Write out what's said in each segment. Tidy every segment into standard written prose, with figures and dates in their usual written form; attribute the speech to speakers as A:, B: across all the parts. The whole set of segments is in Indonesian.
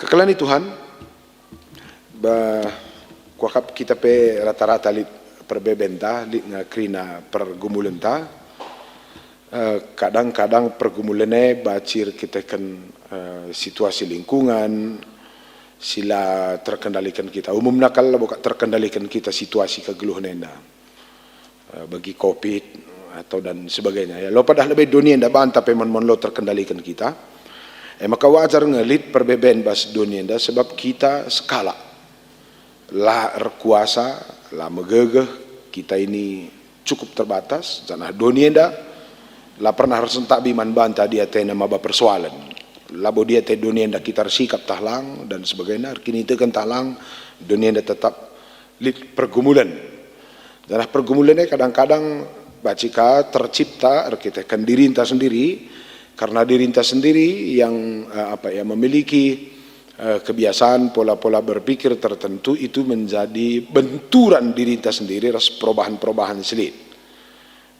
A: Kekalani Tuhan, kuakap kita pe rata-rata lit perbebenta lit ngakrina pergumulenta, kadang-kadang pergumulene bacir kita kan situasi lingkungan, sila terkendalikan kita. Umumnya kalau bukan terkendalikan kita situasi kegeluh nenda, bagi COVID atau dan sebagainya. Ya, lo padah lebih dunia ndak bantah pemon lo terkendalikan kita. Maka wajar ngelit perbeben bas dunia ndak sebab kita skala lah kuasa lah megegeh kita ini cukup terbatas. Janah dunia ndak lah pernah resentak biman bantah dia tena maba persoalan. Labo dia te dunia ndak kita sikap tahlang dan sebagainya. Kini itu kan tahlang dunia ndak tetap lit pergumulan. Janah pergumulannya kadang-kadang bacika tercipta kita kan diri entah sendiri, karena diri entah sendiri yang memiliki kebiasaan pola-pola berpikir tertentu itu menjadi benturan diri entah sendiri ras perubahan-perubahan selit.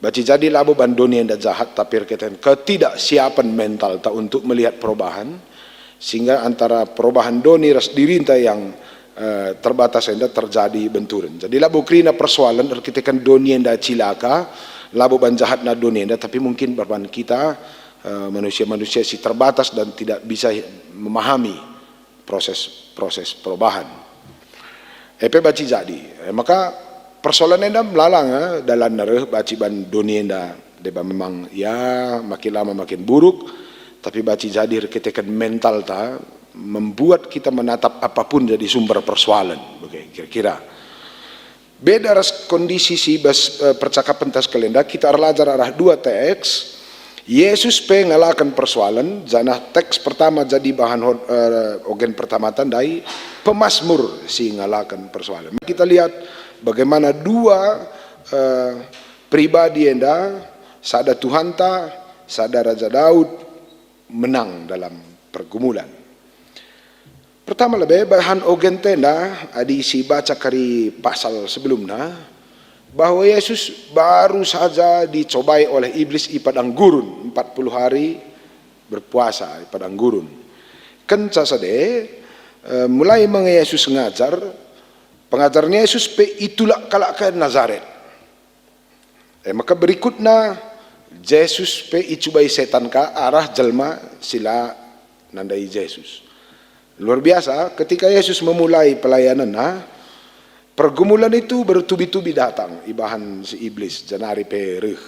A: Baci jadi labo bandoni yang jahat tapi kita ketidaksiapan mental tak untuk melihat perubahan, sehingga antara perubahan doni ras diri entah yang terbatas enda terjadi benturan. Jadi labo krina persoalan kita kan doni enda cilaka, labo ban jahat na doni enda, tapi mungkin berban kita manusia-manusia si terbatas dan tidak bisa memahami proses perubahan. Baci jadi, maka persoalan enda melalang dalam nereh baci ban doni enda deba memang ya makin lama makin buruk, tapi baci jadi kita kan mental ta membuat kita menatap apapun jadi sumber persoalan. Oke, kira-kira beda ras kondisi si percakapan tas kalenda kita arlajar arah dua teks. Yesus pengalakan persoalan janah teks pertama jadi bahan ogen pertama tandai pemazmur si ngalakan persoalan. Kita lihat bagaimana dua pribadi enda sada Tuhan ta sada Raja Daud menang dalam pergumulan. Pertama lebih bahan ogen tenda adi si baca kari pasal sebelumnya bahwa Yesus baru saja dicobai oleh iblis di padang gurun 40 hari berpuasa di padang gurun. Kenca sade mulai Yesus ngajar, pengajarnya Yesus pe itulah kalak ke Nazaret. Maka berikutnya Yesus pe icubai setan ka arah jelma sila nandai Yesus. Luar biasa ketika Yesus memulai pelayanannya, pergumulan itu bertubi-tubi datang ibahan si iblis janari perih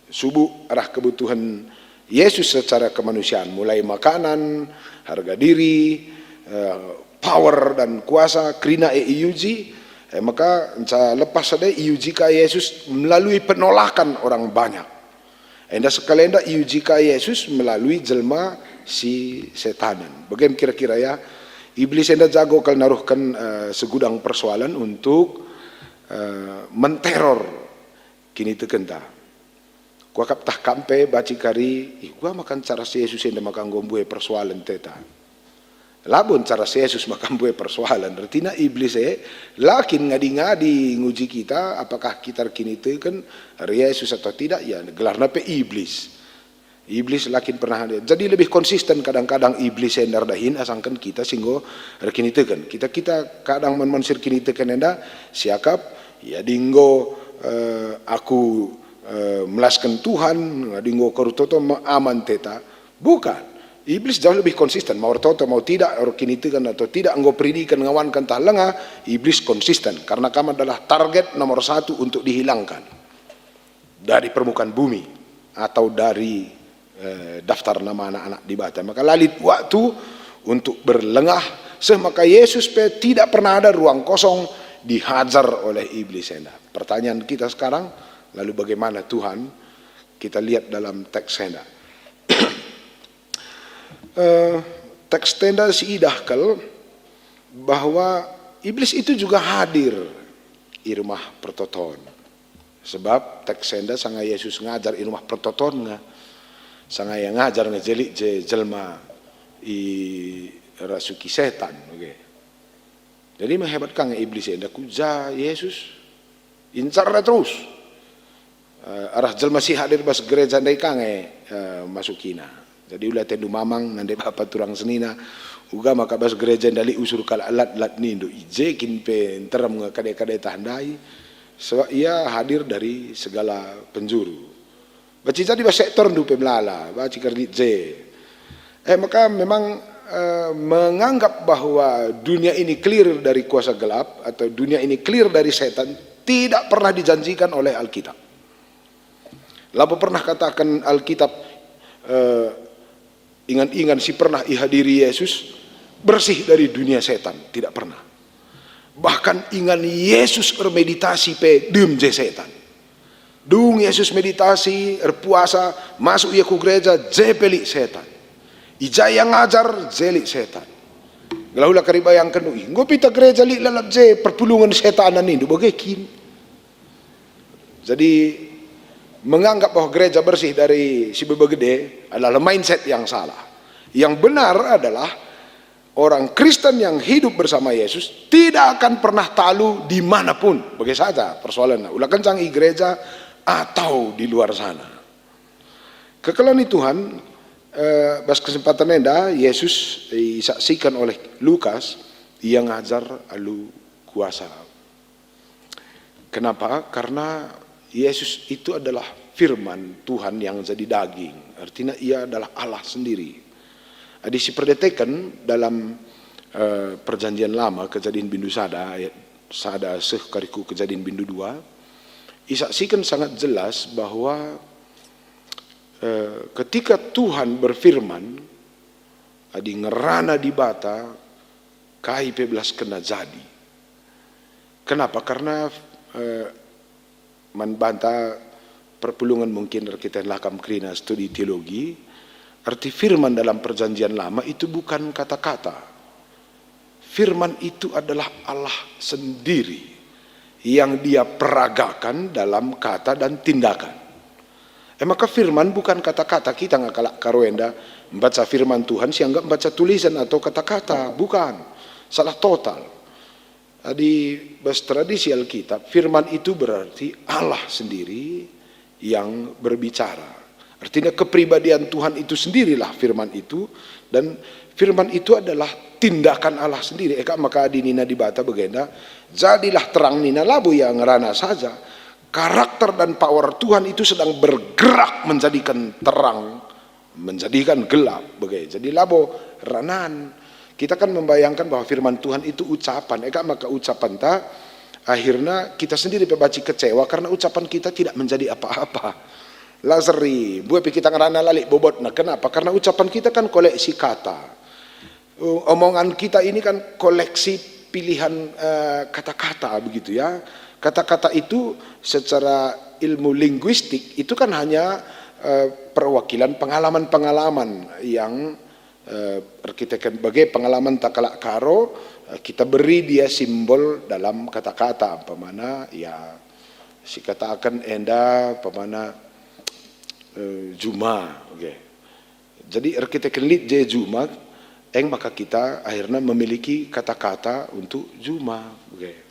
A: subuh arah kebutuhan Yesus secara kemanusiaan, mulai makanan, harga diri, power dan kuasa krina iuji. Maka lepas ada iuji ka Yesus melalui penolakan orang banyak. Enda sekali enda iuji ka Yesus melalui jelma si setanan. Bagaimana kira-kira ya? Iblis enda jago kalau naruhkan segudang persoalan untuk menteror kini tekenta. Gua kaptah kampe baci kari, gua makan cara si Yesus enda makan gombue persoalan teta. Labun cara si Yesus makan bue persoalan. Artinya iblis lakin ngadi-ngadi nguji kita apakah kita kini tekan Yesus atau tidak ya gelarna pe iblis. Iblis lakin pernah ada. Jadi lebih konsisten kadang-kadang iblis yang dardahin asangkan kita singgo rekini tekan. Kita kadang mensir kini tekan enda siakap ya dinggo aku melaskan Tuhan, dinggo karutoto aman teta. Bukan. Iblis jauh lebih konsisten. Mau toto mau tidak rekini tekan atau tidak anggo predikan ngawankan tahlanga, iblis konsisten karena kamu adalah target nomor 1 untuk dihilangkan dari permukaan bumi atau dari daftar nama anak-anak di Batam. Maka lalit waktu untuk berlengah, maka Yesus tidak pernah ada ruang kosong dihajar oleh iblis enda. Pertanyaan kita sekarang, lalu bagaimana Tuhan? Kita lihat dalam teks enda. Teks tenda si idahkal bahwa iblis itu juga hadir di rumah pertoton. Sebab teks enda sanga Yesus ngajar di rumah pertoton nga. Sanga yang ngajar ngejelik jelma i rasuki setan. Okay. Jadi menghebatkan iblis enda kuja Yesus incarnya terus arah jelma si hadir bas gereja ndai kange masukina. Jadi ulah tedu mamang nande bapak turang senina Uga maka bas gereja dali usur kala alat ni do ije kin pe teram kadai-kadai tandai. Sebab ia hadir dari segala penjuru. Baci jadi bas sektor du pe melala, baci kerdi je. Maka memang menganggap bahwa dunia ini clear dari kuasa gelap atau dunia ini clear dari setan tidak pernah dijanjikan oleh Alkitab. Lalu pernah katakan Alkitab ingan-ingan si pernah ihadiri Yesus bersih dari dunia setan, tidak pernah. Bahkan ingan Yesus bermeditasi pe dem je setan. Dung Yesus meditasi, berpuasa, masuk ia ke gereja, je pelik setan. Ijaya ngajar, jelik setan. Galaulah karibayangkan doi. Ngo pita gereja li lalap je perpulungan setanan ini, bagekin. Jadi menganggap bahwa gereja bersih dari si bebegede adalah mindset yang salah. Yang benar adalah orang Kristen yang hidup bersama Yesus tidak akan pernah talu dimanapun. Bagi saja persoalannya. Ulah kencang di gereja atau di luar sana. Kekelani Tuhan, pas kesempatan enda Yesus disaksikan oleh Lukas, ia ngajar alu kuasa. Kenapa? Karena Yesus itu adalah firman Tuhan yang jadi daging. Artinya ia adalah Allah sendiri. Diperdetekan dalam perjanjian lama kejadian bindu sada seh kariku kejadian bindu 2 disaksikan sangat jelas bahwa ketika Tuhan berfirman adi ngerana di bata kai 12 kena jadi. Kenapa? Karena membantah perpulungan mungkin kita lakam krina studi teologi. Arti firman dalam perjanjian lama itu bukan kata-kata. Firman itu adalah Allah sendiri yang dia peragakan dalam kata dan tindakan. Maka firman bukan kata-kata. Kita nggak kalak karuenda membaca firman Tuhan sianggap membaca tulisan atau kata-kata. Bukan. Salah total. Di bahasa tradisi Alkitab, firman itu berarti Allah sendiri yang berbicara. Artinya kepribadian Tuhan itu sendirilah firman itu, dan firman itu adalah tindakan Allah sendiri. Maka di nina dibata begenda, jadilah terang nina labu yang ngerana saja. Karakter dan power Tuhan itu sedang bergerak menjadikan terang, menjadikan gelap. Jadi labo ranan. Kita kan membayangkan bahwa firman Tuhan itu ucapan. Maka ucapan ta akhirnya kita sendiri membaca kecewa karena ucapan kita tidak menjadi apa-apa. Lazari, buat kita ngerana lalik bobot. Nah, kenapa? Karena ucapan kita kan koleksi kata. Omongan kita ini kan koleksi pilihan kata-kata begitu ya. Kata-kata itu secara ilmu linguistik itu kan hanya perwakilan pengalaman-pengalaman yang kita sebagai pengalaman takalak karo, kita beri dia simbol dalam kata-kata. Pemana ya si katakan enda pemana Juma, okay. Jadi kita kelit je Juma, maka kita akhirnya memiliki kata-kata untuk Juma, okay.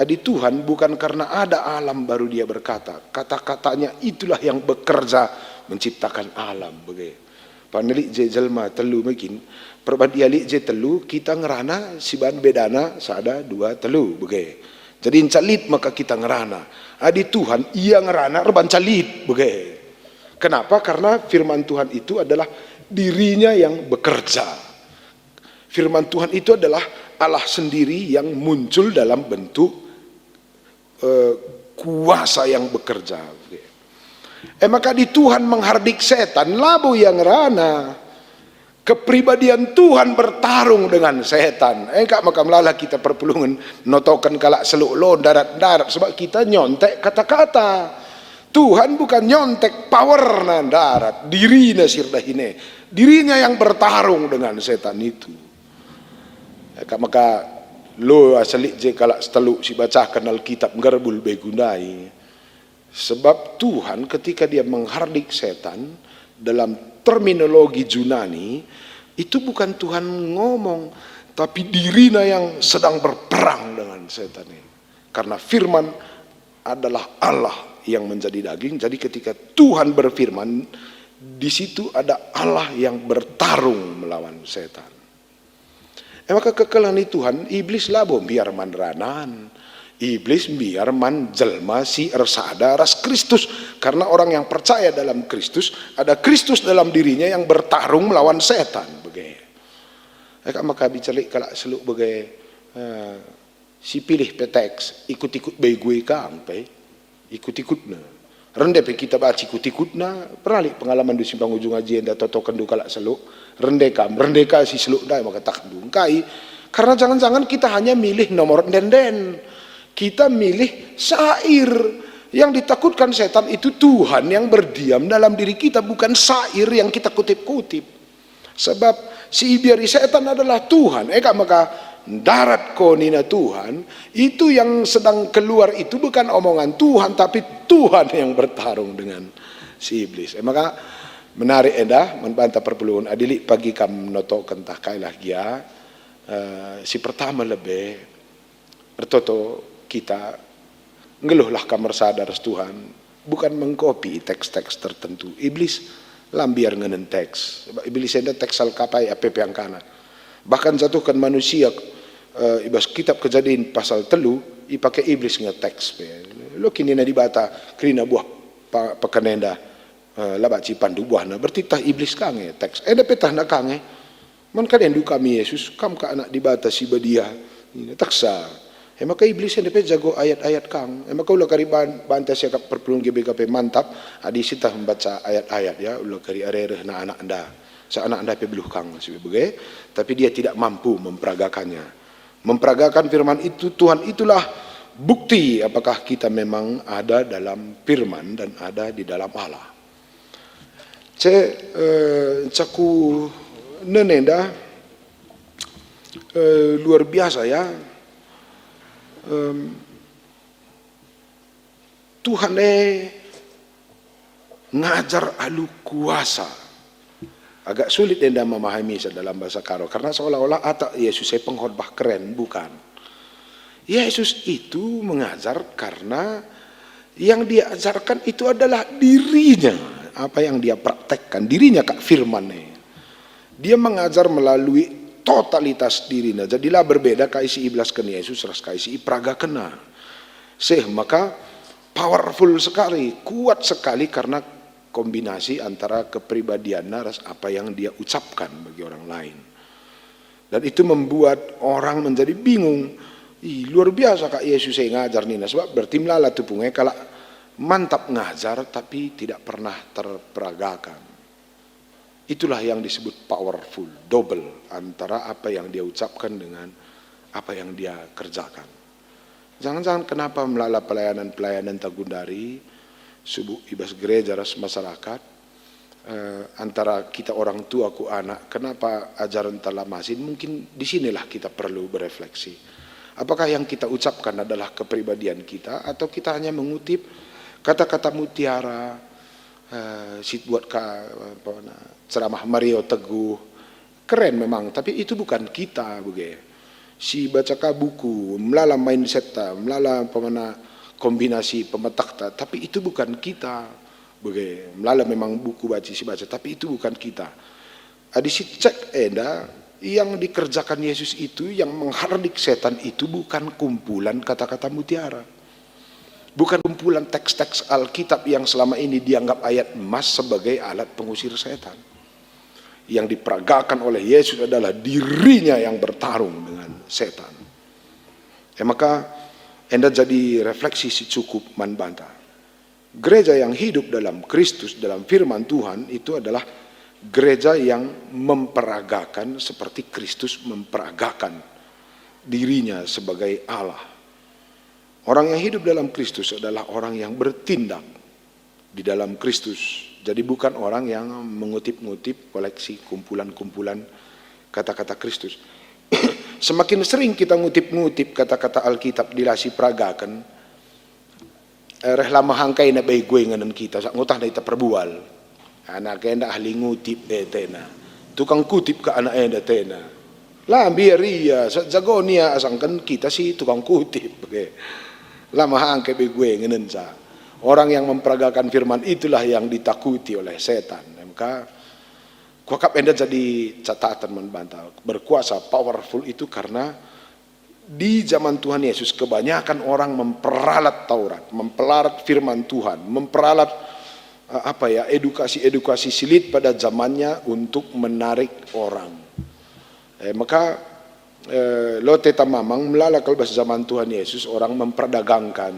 A: Adi Tuhan bukan karena ada alam baru dia berkata, kata-katanya itulah yang bekerja menciptakan alam, okay. Panelik je jelma telu mungkin, perbandingan je telu kita ngerana siban bedana sada 2 telu, okay. Jadi calit maka kita ngerana, adi Tuhan ia ngerana reban calit, okay. Kenapa? Karena firman Tuhan itu adalah dirinya yang bekerja. Firman Tuhan itu adalah Allah sendiri yang muncul dalam bentuk kuasa yang bekerja. Maka di Tuhan menghardik setan, labu yang rana. Kepribadian Tuhan bertarung dengan setan. Maka melala kita perpulungan notokan kalak seluk lo darat-darat sebab kita nyontek kata-kata. Tuhan bukan nyontek power na darat, dirinya sirdahine, dirinya yang bertarung dengan setan itu. Maka lo asalik je kalak seteluk si bacakan Alkitab ngerbul begundai. Sebab Tuhan ketika dia menghardik setan dalam terminologi Yunani itu bukan Tuhan ngomong, tapi dirinya yang sedang berperang dengan setan ini. Karena firman adalah Allah yang menjadi daging. Jadi ketika Tuhan berfirman, di situ ada Allah yang bertarung melawan setan. Maka kekelan Tuhan, iblis labo biar manranan. Iblis biar man jelma si ersada ras Kristus. Karena orang yang percaya dalam Kristus, ada Kristus dalam dirinya yang bertarung melawan setan. Maka bicara kalau seluk bagai si pilih peteks, ikut-ikut bayi gue kang, ikut-ikutna. Rende pe kita baca ikut-ikutna, pernah li pengalaman di simpang ujung aji enda toto kendu kalak seluk, rendeka si seluk dah maka tak kai. Karena jangan-jangan kita hanya milih nomor den. Kita milih syair. Yang ditakutkan setan itu Tuhan yang berdiam dalam diri kita, bukan syair yang kita kutip-kutip. Sebab si biari setan adalah Tuhan. Maka darat konina Tuhan, itu yang sedang keluar itu bukan omongan Tuhan, tapi Tuhan yang bertarung dengan si iblis. Maka menarik endah membantah perpuluhan adili pagi kam noto kentah kailah gia si pertama lebih bertoto kita ngeluhlah kamar sadar Tuhan, bukan mengkopi teks-teks tertentu. Iblis lambiar ngenen teks. Iblis ada teks alkapai apa yang kana. Bahkan jatuhkan manusia ibas kitab Kejadian pasal 3 ipakai iblis ngeteks. Lo kini na dibata krina buah pekanenda labaci pandu buahna bertitah iblis kange teks. Ada petah na kange. Man kalian du kami Yesus kam ka anak dibata si badia. Taksa. Maka iblis yang dapat jago ayat-ayat kang. Maka ulah kari bantas ya perpulung GBKP mantap. Adi sita membaca ayat-ayat ya. Ulah kari arereh na anak anda. Sa anak anda pebeluh kang sebagai. Tapi dia tidak mampu memperagakannya. Memperagakan firman itu Tuhan itulah bukti apakah kita memang ada dalam firman dan ada di dalam Allah. Caku nenenda luar biasa ya. Tuhan ngajar alu kuasa. Agak sulit anda memahami dalam bahasa Karo karena seolah-olah Yesus pengkhotbah keren, bukan. Yesus itu mengajar karena yang dia ajarkan itu adalah dirinya, apa yang dia praktekkan, dirinya kak firman-nya. Dia mengajar melalui totalitas dirinya. Jadilah berbeda kaisi iblis kena Yesus ras kaisi praga kena. Maka powerful sekali, kuat sekali karena kombinasi antara kepribadian ras apa yang dia ucapkan bagi orang lain. Dan itu membuat orang menjadi bingung. Luar biasa kak Yesus ngajar nina sebab berarti melala tupungnya kalau mantap ngajar tapi tidak pernah terperagakan. Itulah yang disebut powerful, double antara apa yang dia ucapkan dengan apa yang dia kerjakan. Jangan-jangan kenapa melalui pelayanan-pelayanan Tagundari, subuh ibas gereja ras masyarakat, antara kita orang tua ku anak, kenapa ajaran telamasin? Mungkin disinilah kita perlu berefleksi. Apakah yang kita ucapkan adalah kepribadian kita atau kita hanya mengutip kata-kata mutiara, buat ceramah Mario Teguh keren memang, tapi itu bukan kita si baca buku melala mindset melala kombinasi pemetak tapi itu bukan kita melala memang buku baca tapi itu bukan kita. Adisi cek yang dikerjakan Yesus itu, yang menghardik setan itu bukan kumpulan kata-kata mutiara. Bukan kumpulan teks-teks Alkitab yang selama ini dianggap ayat emas sebagai alat pengusir setan. Yang diperagakan oleh Yesus adalah dirinya yang bertarung dengan setan. Maka anda jadi refleksi si cukup manbanta. Gereja yang hidup dalam Kristus, dalam firman Tuhan itu adalah gereja yang memperagakan seperti Kristus memperagakan dirinya sebagai Allah. Orang yang hidup dalam Kristus adalah orang yang bertindak di dalam Kristus. Jadi bukan orang yang mengutip-ngutip koleksi kumpulan-kumpulan kata-kata Kristus. Semakin sering kita ngutip-ngutip kata-kata Alkitab dilasi peragakan, reh lama hangkai na bay gue nganan kita, ngutah na ita perbual. Anak enda ahli ngutip tena. Tukang kutip ke anak enda tena. Lah biar iya, jago nia asangkan kita sih tukang kutip. Lama hangkai bay gue nganan sa. Orang yang memperagakan firman itulah yang ditakuti oleh setan. Maka Kuakap enda jadi catatan membantah. Berkuasa, powerful itu karena di zaman Tuhan Yesus kebanyakan orang memperalat Taurat, memperalat firman Tuhan, memperalat edukasi-edukasi silit pada zamannya untuk menarik orang. Maka lo teta mamang melalakal bahasa zaman Tuhan Yesus orang memperdagangkan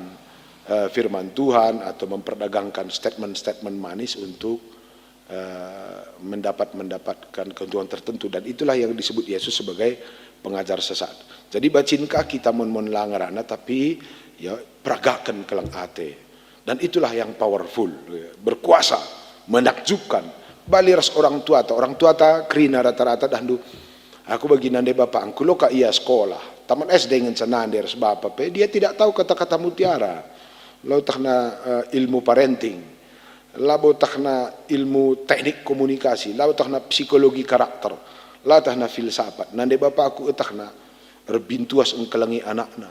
A: firman Tuhan atau memperdagangkan statement-statement manis untuk mendapatkan keuntungan tertentu, dan itulah yang disebut Yesus sebagai pengajar sesat. Jadi bacinka kita mon langarana tapi ya peragakan kelang ate, dan itulah yang powerful, berkuasa, menakjubkan. Baliras orang tua ta krina rata-rata dahdu. Aku bagi nande bapak angku lo ka iya sekolah taman SD dengan senande res bapak pe dia tidak tahu kata-kata mutiara. Lo takna ilmu parenting, labo takna ilmu teknik komunikasi, labo takna psikologi karakter, la takna filsafat. Nande bapak aku takna rebintuas engkelangi anakna,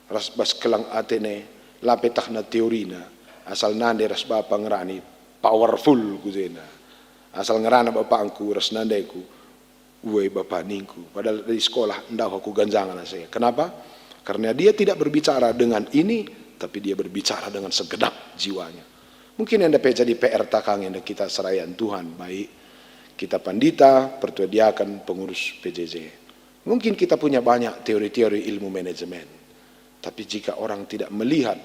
A: ras bas kelang atene, lape takna teorina, asal nande ras bapak ngerani powerful kuzena, asal ngerana bapak angku ras nande ku, uwe bapak ningku. Padahal dari sekolah ndak aku ganjangan saya. Kenapa? Karena dia tidak berbicara dengan ini, tapi dia berbicara dengan segenap jiwanya. Mungkin yang dapat jadi PR takang yang kita serayan Tuhan, baik kita pandita, pertua diakan, pengurus PJJ. Mungkin kita punya banyak teori-teori ilmu manajemen, tapi jika orang tidak melihat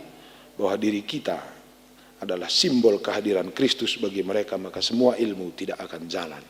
A: bahwa diri kita adalah simbol kehadiran Kristus bagi mereka, maka semua ilmu tidak akan jalan.